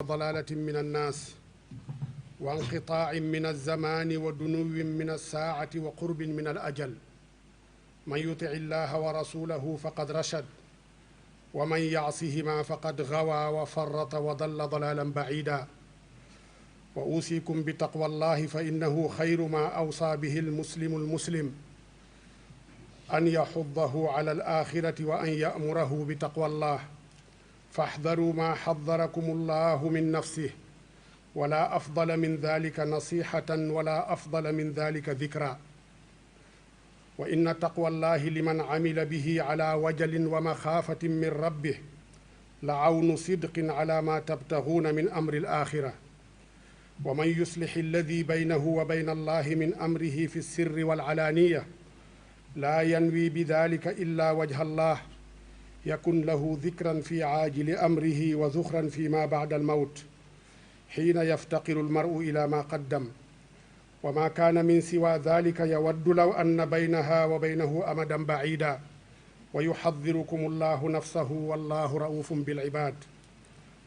ضلالة من الناس وانقطاع من الزمان ودنو من الساعة وقرب من الأجل. من يطع الله ورسوله فقد رشد ومن يعصهما فقد غوى وفرط وضل ضلالا بعيدا. وأوصيكم بتقوى الله فإنه خير ما أوصى به المسلم أن يحضه على الآخرة وأن يأمره بتقوى الله. فاحذروا ما حذركم الله من نفسه، ولا أفضل من ذلك نصيحة ولا أفضل من ذلك ذكرى. وإن تقوى الله لمن عمل به على وجل ومخافة من ربه لعون صدق على ما تبتغون من أمر الآخرة. ومن يصلح الذي بينه وبين الله من أمره في السر والعلانية لا ينوي بذلك إلا وجه الله يكن له ذكرا في عاجل أمره وذخرا فيما بعد الموت حين يفتقر المرء إلى ما قدم. وما كان من سوى ذلك يود لو أن بينها وبينه أمدا بعيدا. ويحذركم الله نفسه والله رؤوف بالعباد.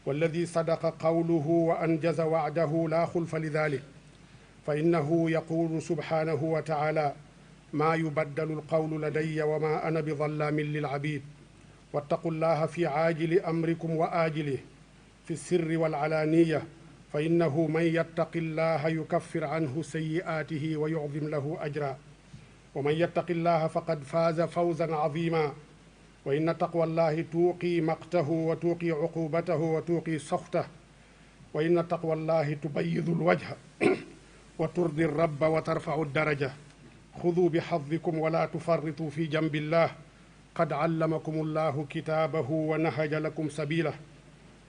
والذي صدق قوله وأنجز وعده لا خلف لذلك، فإنه يقول سبحانه وتعالى: ما يبدل القول لدي وما أنا بظلام للعبيد. واتقوا الله في عاجل أمركم وآجله في السر والعلانية، فإنه من يتق الله يكفر عنه سيئاته ويعظم له أجرا. ومن يتق الله فقد فاز فوزا عظيما. وإن تقوى الله توقي مقته وتوقي عقوبته وتوقي سخطه. وإن تقوى الله تبيض الوجه وترضي الرب وترفع الدرجة. خذوا بحظكم ولا تفرطوا في جنب الله، قد علمكم الله كتابه ونهج لكم سبيله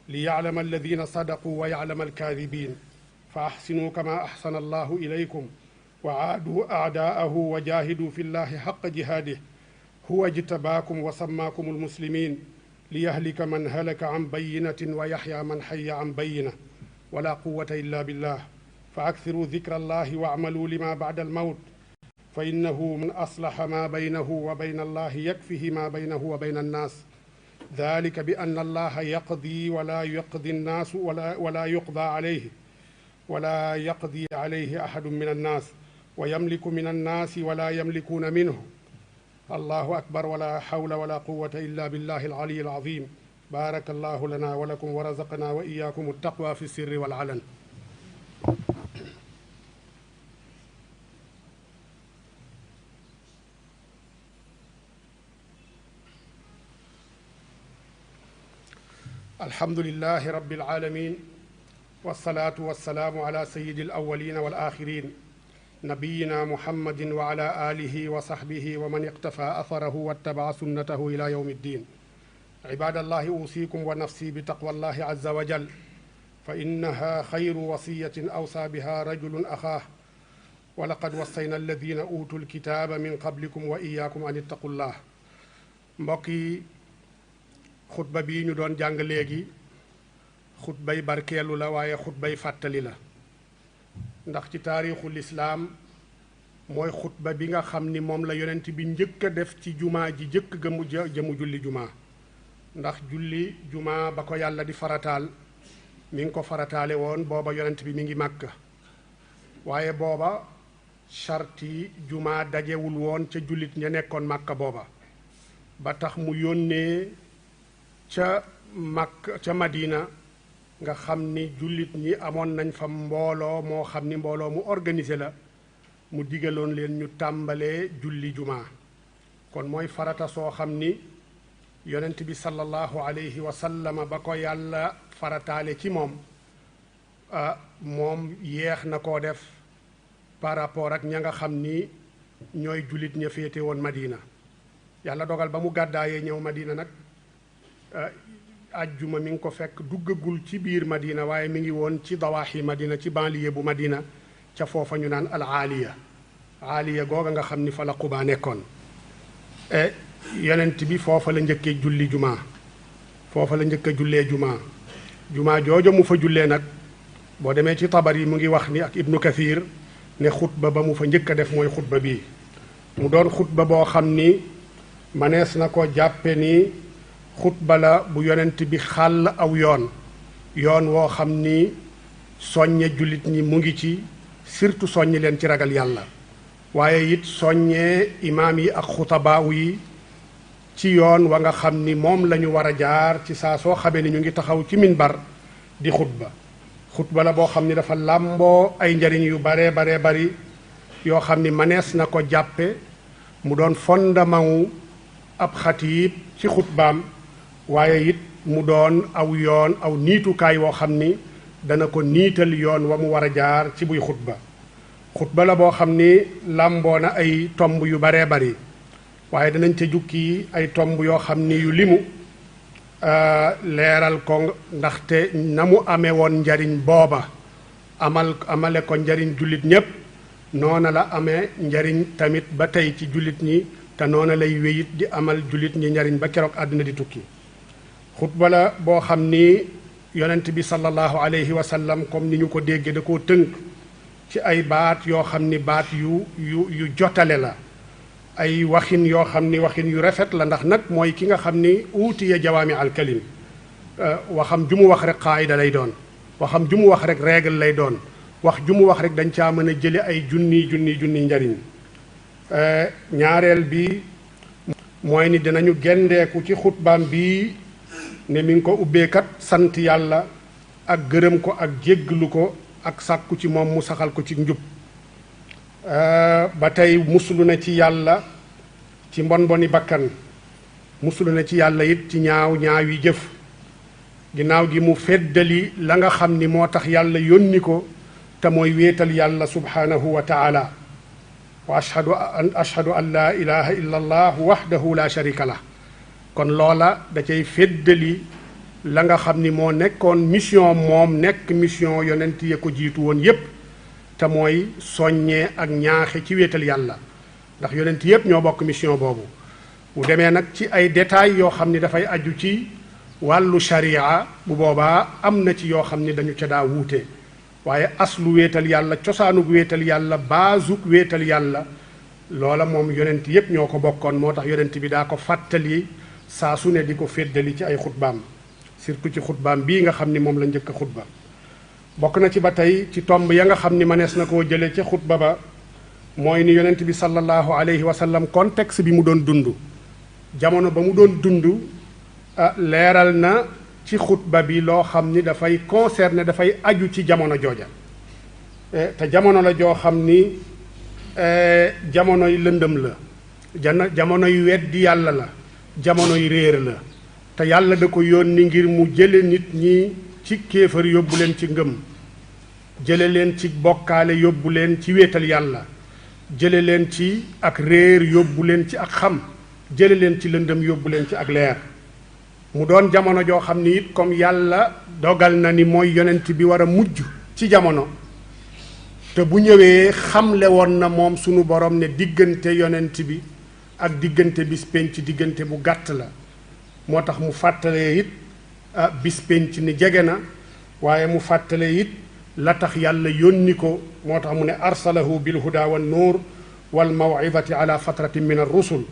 ليعلم الذين صدقوا ويعلم الكاذبين. فأحسنوا كما أحسن الله إليكم وعادوا أعداءه وجاهدوا في الله حق جهاده. هو اجتباكم وسماكم المسلمين ليهلك من هلك عن بينة ويحيى من حي عن بينة ولا قوة إلا بالله. فأكثروا ذكر الله واعملوا لما بعد الموت، فإنه من أصلح ما بينه وبين الله يكفه ما بينه وبين الناس. ذلك بأن الله يقضي ولا يقضي الناس ولا يقضى عليه ولا يقضي عليه أحد من الناس، ويملك من الناس ولا يملكون منه. الله أكبر، ولا حول ولا قوة إلا بالله العلي العظيم. بارك الله لنا ولكم ورزقنا وإياكم التقوى في السر والعلن. الحمد لله رب العالمين، والصلاة والسلام على سيد الأولين والآخرين نبينا محمد وعلى آله وصحبه ومن اقتفى أثره واتبع سنته إلى يوم الدين. عباد الله، أوصيكم ونفسي بتقوى الله عز وجل، فإنها خير وصية أوصى بها رجل أخاه. ولقد وصينا الذين أوتوا الكتاب من قبلكم وإياكم أن اتقوا الله. mbokki xutba bii ñu doon jàng léegi xutbay barkeelu la, waaye xutbay fàttali la, ndax ci taarixu lislaam mooy xutba bi nga xam ni moom la yonent bi njëkk a def ci jumaa ji jëkk jëmu julli jumaa. ndax julli jumaa ba ko yàlla di farataal mi ngi ko farataale woon booba yonent bi mi ngi Màkka, waaye booba sarti jumaa dajewul woon ca jullit ña nekkoon Màkka booba, ba tax mu yónnee ca Makka ca Madina nga xam ni jullit ñi amoon nañ fa mbooloo moo xam ni mbooloo mu organisé la, mu digaloon leen ñu tàmbalee julli jumaa. kon mooy farata soo xam ni yonent bi sallallahu alayhi wa sallam ba ko yàlla farataale ci moom moom yeex na koo def par rapport ak ña nga xam ni ñooy jullit ña féete woon Madina. yàlla dogal ba mu gàddaayee ñëw Madina nag ajjuma mi ngi ko fekk duggagul ci biir Madina, waaye mi ngi woon ci dawaaxi Madina, ci banlieue bu Madina, ca foofa ñu naan al aaliya googa nga xam ni fa la Quba nekkoon. yonent bi foofa la njëkkee julli jumaa, foofa la njëkk a jullee jumaa joojo mu fa jullee nag boo demee ci Tabari mu ngi wax ni ak Ibnu Kathir ne xutba ba mu fa njëkk a def mooy xutba bii. mu doon xutba boo xam ni manees na ko jàppe ni xutba la bu yonent bi xàll aw yoon yoon woo xam ni soññe jullit ñi mu ngi ci surtout soññi leen ci ragal yàlla waaye it soññee imaam yi ak xutabaaw yi ci yoon wa nga xam ni moom la ñu war a jaar ci saa soo xamee ni ñu ngi taxaw ci minbar di xutba la boo xam ni dafa làmboo ay njariñ yu baree bari yoo xam ni manees na ko jàppe mu doon fondement ab xatiib ci xutbaam waaye it mu doon aw yoon aw niitukaay woo xam ni dana ko niital yoon wa mu war a jaar ci buy xutba la boo xam ni làmboo na ay tomb yu baree bari waaye danañ ca jukki ay tomb yoo xam ni yu limu leeral ko ndaxte na mu amee woon njariñ booba amale ko njariñ jullit ñépp noona la amee njariñ tamit ba tey ci jullit ñi te noona lay wéyit di amal jullit ñi njariñ ba keroog àdduna di tukki xutba la boo xam ni yonent bi sallallahu alayhi wa sallam comme ni ñu ko déggee da koo tënk ci ay baat yoo xam ni baat yu jotale la ay waxin yoo xam ni waxin yu rafet la ndax nag mooy ki nga xam ni uutiya jawaami alkalim waxam ju mu wax rek qaayida lay doon waxam ju mu wax rek règle lay doon wax ju mu wax rek dañ caa mën a jële ay junni njariñ ñaareel bi mooy ni dinañu gendeeku ci xutbaam bi ne mi ngi ko ubbeekat sant yàlla ak gërëm ko ak jégglu ko ak sàkku ci moom mu saxal ko ci njub ba tey musulu na ci yàlla ci mboni bakkan musulu na ci yàlla it ci ñaaw yi jëf ginnaaw gi mu feddali la nga xam ni moo tax yàlla yónni ko te mooy wéetal yàlla subhanahu wa taala wa ashhadu an laa ilaha illa allah wahdahu la sharika lah kon loola da cay feddali la nga xam ni moo nekkoon mission moom nekk mission yonent ya ko jiitu woon yépp te mooy soññee ak ñaaxe ci wéetal yàlla ndax yonent yépp ñoo bokk mission boobu bu demee nag ci ay détails yoo xam ni dafay aju ci wàllu sharia bu boobaa am na ci yoo xam ni dañu ca daa wuute waaye aslu wéetal yàlla cosaanug wéetal yàlla baasug wéetal yàlla loola moom yonent yépp ñoo ko bokkoon moo tax yonent bi daa ko fàttali saa su ne di ko féddali ci ay xutbaam surtout ci xutbaam bii nga xam ni moom la njëkk a xutba bokk na ci ba tey ci tomb ya nga xam ni mënees na koo jële ca xutba ba mooy ni yonent bi sallallahu alayhi wa sallam contexte bi mu doon dund jamono ba mu doon dund leeral na ci xutba bi loo xam ni dafay concerner dafay aju ci jamono jooja te jamono la joo xam ni jamonoy lëndëm la jamonoy weddi yàlla la jamonoy réer la te yàlla da ko yónni ngir mu jële nit ñi ci kéefar yóbbu leen ci ngëm jële leen ci bokkaale yóbbu leen ci wéetal yàlla jële leen ci ak réer yóbbu leen ci ak xam jële leen ci lëndëm yóbbu leen ci ak leer mu doon jamono joo xam ni it comme yàlla dogal na ni mooy yonent bi war a mujj ci jamono te bu ñëwee xamle woon na moom sunu borom ne diggante yonent bi ak diggante bis penc diggante bu gàtt la moo tax mu fàttalee it bis penc ni jege na waaye mu fàttalee it la tax yàlla yónni ko moo tax mu ne arsalahu bilhuda wan nuur wal mawidati ala fatratin min arrusul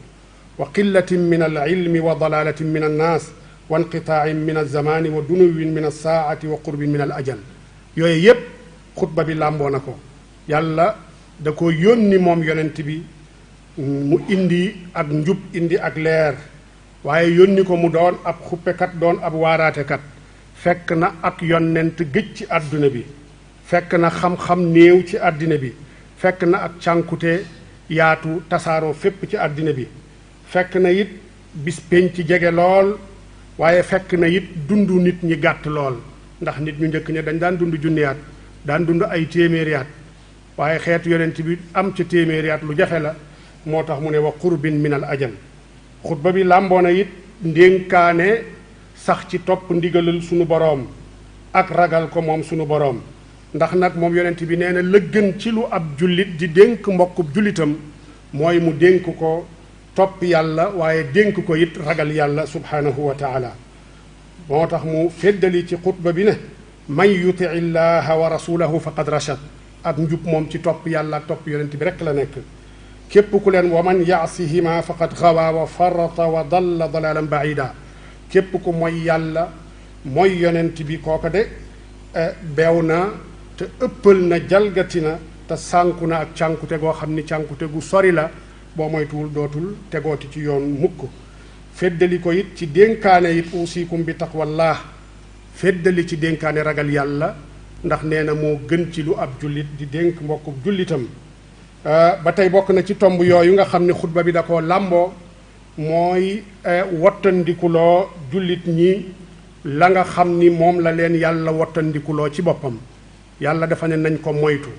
wa qillatin min alilmi wa dalalatin min annaas wa inqitaain min alzamani wa dunuwin min alsaati wa qurbin min al ajal yooyu yépp xutba bi làmboo na ko yàlla da ko yónni moom yonent bi mu indi ak njub indi ak leer waaye yónni ko mu doon ab xuppekat doon ab waaraatekat fekk na ak yonent gëj ci àdduna bi fekk na xam-xam néew ci àddina bi fekk na ak cànkute yaatu tasaaroo fépp ci àddina bi fekk na it bis penc ci jege lool waaye fekk na it dundu nit ñi gàtt lool ndax nit ñu njëkk ña dañ daan dund junniyaat daan dund ay téeméeriyaat waaye xeetu yonent bi am ca téeméeriyaat lu jafe la moo tax mu ne wa qurbin min al ajal xutba bi làmboona it ndénkaane sax ci topp ndigalal sunu boroom ak ragal ko moom sunu boroom ndax nag moom yonent bi nee na la gën ci lu ab jullit di dénk mbokkub jullitam mooy mu dénk ko topp yàlla waaye dénk ko it ragal yàlla subhanahu wa taala moo tax mu feddali ci xutba bi ne man yuti illaha wa rasulahu faqad rachad ak njub moom ci topp yàlla ak topp yonent bi rekk la nekk képp ku leen wa man yaasihima faqad xawa wa farata wa dalla dalalan baida képp ku mooy yàlla mooy yonent bi kooka de beew na te ëppal na jalgati na te sànku na ak cànkute goo xam ni cànkute gu sori la boo moytuwul dootul tegooti ci yoon mukk feddali ko it ci dénkaane it uusikum bi taqwallah feddali ci dénkaane ragal yàlla ndax nee na moo gën ci lu ab jullit di dénk mbokkub jullitam ba tey bokk na ci tomb yooyu nga xam ne xutba bi da koo làmboo mooy wottandikuloo jullit ñi la nga xam ni moom la leen yàlla wottandikuloo ci boppam yàlla dafa ne nañ ko moytu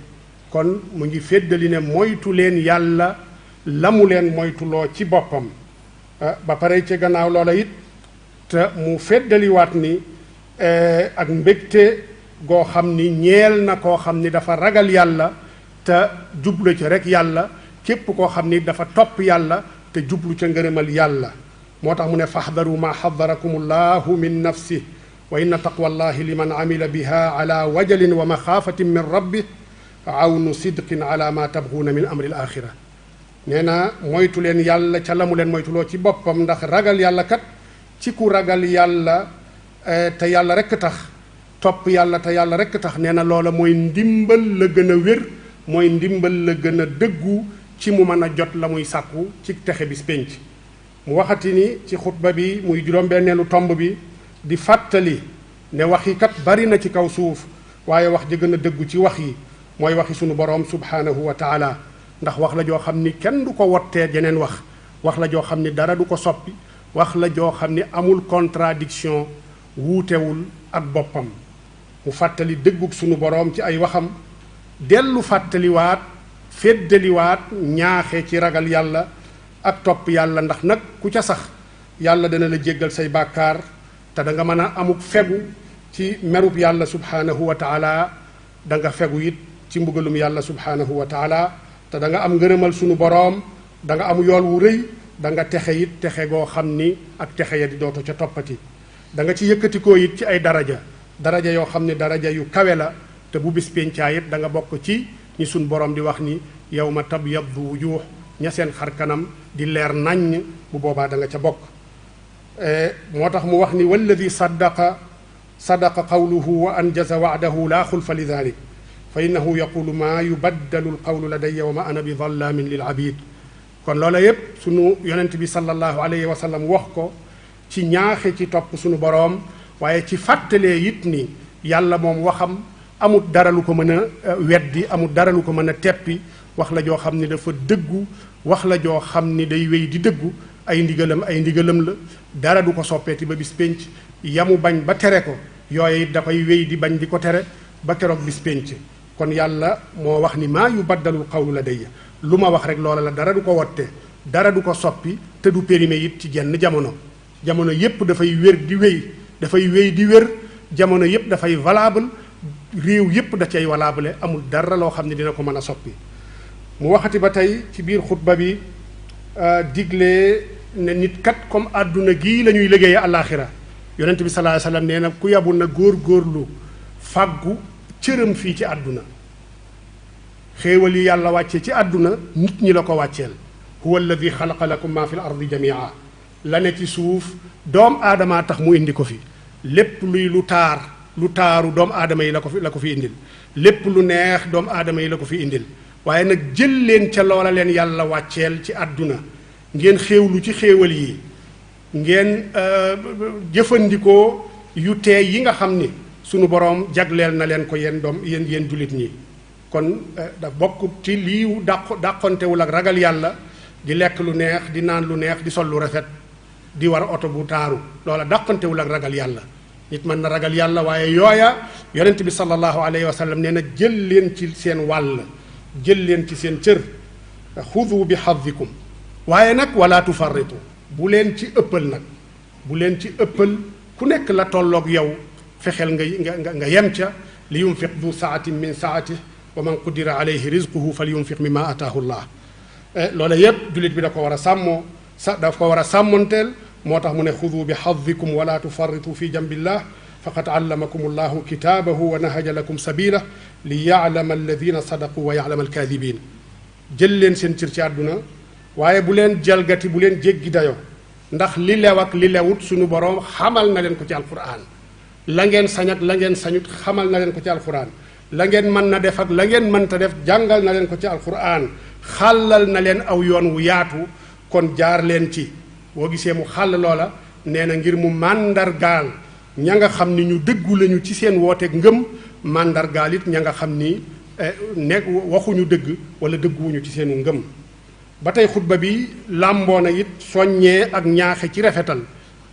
kon mu ngi feddali ne moytu leen yàlla la mu leen moytuloo ci boppam ba pare ci gannaaw loola it te mu feddaliwaat ni ak mbégte goo xam ni ñeel na koo xam ni dafa ragal yàlla te jublu ca rek yàlla képp koo xam ni dafa topp yàlla te jublu ca ngërëmal yàlla moo tax mu ne faxdaru ma xadarakum allahu min nafsi wa inna taqwa allahi liman amila biha ala wajalin wa maxaafatin min rabbi awnu sidqin ala ma tabxuuna min amri l axira nee na moytu leen yàlla ca la mu leen moytuloo ci boppam ndax ragal yàlla kat ci ku ragal yàlla te yàlla rekk tax topp yàlla te yàlla rekk tax nee na loola mooy ndimbal la gën a wér mooy ndimbal la gën a dëggu ci mu mën a jot la muy sàkku ci texe bis pénc mu waxati ni ci xutba bi muy juróom-benneelu tomb bi di fàttali ne wax yi kat bari na ci kaw suuf waaye wax ji gën a dëggu ci wax yi mooy waxi sunu boroom subhaanahu wa taala ndax wax la joo xam ni kenn du ko wottee jeneen wax la joo xam ni dara du ko soppi wax la joo xam ni amul contradiction wuutewul ak boppam mu fàttali dëggug sunu boroom ci ay waxam dellu fàttaliwaat feddaliwaat ñaaxe ci ragal yàlla ak topp yàlla ndax nag ku ca sax yàlla dana la jéggal say bàkkaar te da nga mën a amuk fegu ci merub yàlla subhaanahu wa taala da nga fegu it ci mbugalum yàlla subhaanahu wa taala te da nga am ngërëmal sunu boroom da nga am yool wu rëy da nga texe it texe goo xam ni ak texe ya di dooto ca toppati da nga ci yëkkatikoo it ci ay daraja yoo xam ne daraja yu kawe la te bu bis péncaa it da nga bokk ci ñi sunu boroom di wax ni yawma tabyaddu wujuh ña seen xar kanam di leer naññ bu boobaa da nga ca bokk moo tax mu wax ni walladi sadaqa qawluhu wa anjaza wa'dahu laa xulfa li dalik fa innahu yaqulu maa yubaddalu alqawlu ladayya wa ma ana bi dallaamin lil abid kon loola yépp sunu yonent bi sallallahu alayhi wa sallam wax ko ci ñaaxe ci topp sunu boroom waaye ci fàttalee it ni yàlla moom waxam amul dara lu ko mën a weddi amul dara lu ko mën a teppi wax la joo xam ni dafa dëggu wax la joo xam ni day wéy di dëggu ay ndigalam la dara du ko soppeeti ba bis pénc yamu bañ ba tere ko yooye it dafay wéy di bañ di ko tere ba keroog bis pénc kon yàlla moo wax ni maa yubaddalul qawlu ladayya lu ma wax rek loola la dara du ko wotte dara du ko soppi te du périmé it ci jenn jamono yépp dafay wér di wéy dafay wéy di wér jamono yépp dafay valable réew yépp da cay valable amul dara loo xam ne dina ko mën a soppi mu waxati ba tey ci biir xutba bi digle ne nit kat comme àdduna gii la ñuy liggéeye àllaaxira yonent bi sallallahu alayhi wasallam nee na ku yabu na góor-góorlu fàggu cëram fii ci àdduna xéewal yi yàlla wàcce ci àdduna nit ñi la ko wàcceel huwa alladi xalaqa lakum ma fi l ardi jamia la ne ci suuf doom aadamaa tax mu indi ko fi lépp luy lu taaru doomu aadama yi la ko fi indil lépp lu neex doomu aadama yi la ko fi indil waaye nag jël leen ca loola leen yàlla wàcceel ci àdduna ngeen xéewlu ci xéewal yi ngeen jëfandikoo yu teey yi nga xam ni sunu boroom jagleel na leen ko yéen jullit ñi kon da bokk ci lii dàqontewul ak ragal yàlla di lekk lu neex di naan lu neex di sol lu rafet di war oto bu taaru loola dàqontewul ak ragal yàlla nit mën na ragal yàlla waaye yooya yonent bi sallallahu alayhi wa sallam nee na jël leen ci seen wàll jël leen ci seen cër xudu bi xadikum waaye nag wala tufarritu bu leen ci ëppal ku nekk la tolloog yow fexeel nga yem ca li yunfiq du saatin min saatih wa man qudira alayhi rizquhu fal yunfiq mimma ataahu llah loola yépp jullit bi da ko war a sàmmoo daf ko war a sàmmonteel moo tax mu ne xudu bi xadikum wala tufarritu fi jambillah faqad allamakum allahu kitaabahu wa nahaja lakum sabila li yaalama alladina sadaqu wa yaalama alkaadibin jël leen seen cër ci àdduna waaye bu leen jalgati bu leen jéggi dayo ndax li lew ak li lewut suñu boroom xamal na leen ko ci alquran la ngeen sañ ak la ngeen sañut xamal na leen ko ci alquran la ngeen mën na def ak la ngeen mënta def jàngal na leen ko ci alquran xàllal na leen aw yoon wu yaatu kon jaar leen ci boo gisee mu xàll loola nee na ngir mu màndargaal ña nga xam ni ñu dëggu lañu ci seen wooteeg ngëm màndargaal it ña nga xam ni nekk waxuñu dëgg wala dëgguwuñu ci seenu ngëm ba tey xutba bi làmboo na it soññee ak ñaaxe ci rafetal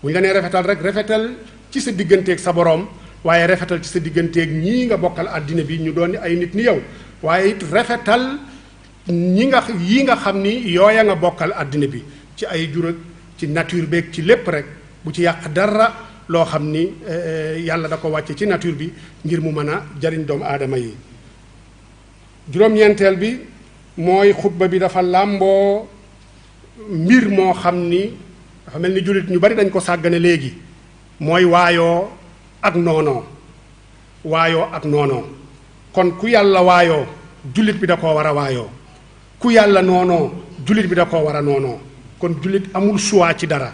bu ñu la nee rafetal rek rafetal ci sa digganteeg sa boroom waaye rafetal ci sa digganteeg ñii nga bokkal àddina bi ñu doon ay nit ni yow waaye it rafetal yi nga xam ni yooya nga bokkal àddina bi ci ay jur ci nature beeg ci lépp rek bu ci yàq dara loo xam ni yàlla da ko wàcce ci nature bi ngir mu mën a jariñ doomu aadama yi juróom-ñeenteel bi mooy xutba bi dafa làmboo mbir moo xam ni dafa mel ni jullit ñu bari dañ ko sàggane léegi mooy waayoo ak noonoo kon ku yàlla waayoo jullit bi da koo war a waayoo ku yàlla noonoo jullit bi da koo war a noonoo kon jullit amul choix ci dara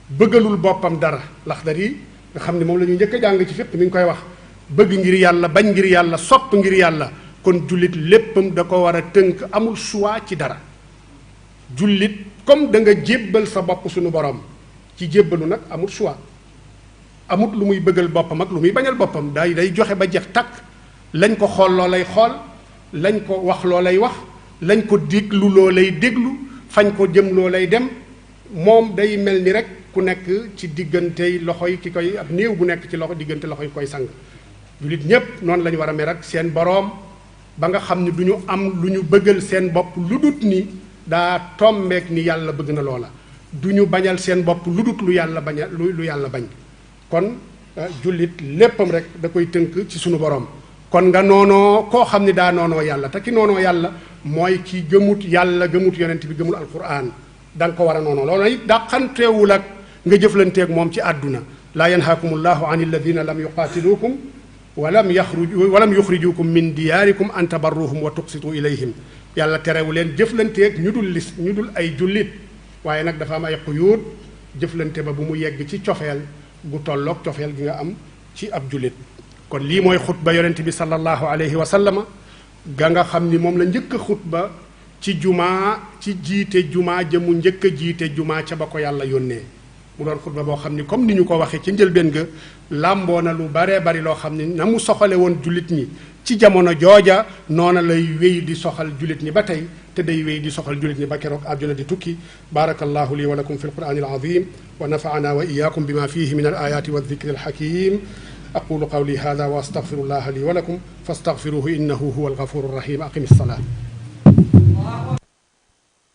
bëggalul boppam dara Laxdari nga xam ne moom la ñu njëkk a jàng ci fiqh mi ngi koy wax bëgg ngir yàlla bañ ngir yàlla sopp ngir yàlla kon jullit léppam da ko war a tënk amul choix ci dara jullit comme da nga jébbal sa bopp suñu borom ci jébbalu nag amul choix amut lu muy bëggal boppam ak lu muy bañal boppam day joxe ba jeex takk lañ ko xool loo lay xool lañ ko wax loo lay wax lañ ko déglu loo lay déglu fañ ko jëm loo lay dem moom day mel ni rek ku nekk ci diggantey loxoy ki koy ab néew bu nekk ci loxo diggante loxo yi koy sang jullit ñépp noonu la ñu war a mel ak seen boroom ba nga xam ne du ñu am lu ñu bëggal seen bopp lu dut ni daa tombeek ni yàlla bëgg na loola du ñu bañal seen bopp lu dut lu yàlla bañal lu yàlla bañ kon jullit léppam rek da koy tënk ci sunu boroom kon nga noonoo koo xam ne daa noonoo yàlla te ki noonoo yàlla mooy ki gëmut yàlla gëmut yonent bi gëmul alquran da nga ko war a noonoo loolu it dàqanteewul ak nga jëflanteeg moom ci àdduna laa yanhaakum allahu an alladina lam yuqaatiluukum walam yuxrijukum min diyaarikum an tabarruhum wa tuqsitu ilayhim yàlla terewu leen jëflanteeg ñu dul ay jullit waaye nag dafa am ay xuyuut jëflante ba bu mu yegg ci cofeel gu tolloog cofeel gi nga am ci ab jullit kon lii mooy xutba yonent bi sallallahu alayhi wa sallama ga nga xam ni moom la njëkk a xutba ci jumaa ci jiite jumaa jëmu njëkk a jiite jumaa ca ba ko yàlla yónnee mu doon xutba boo xam ni comme ni ñu ko waxee ci njëlbéen ga làmboo na lu baree bari loo xam ni na mu soxale woon jullit ñi ci jamono jooja noona lay wéy di soxal jullit ñi ba tey te day wéy di soxal jullit ñi ba keroog àdduna di tukki barakallahu li wa lakum fi alqur'ani alazim wa nafaana wa iyaakum bima fihi min alayati wa dhikri alhakim aqulu qawli hadha wa astaghfirullaha li wa lakum fastaghfiruhu innahu huwa alghafuru rahim aqim as-salat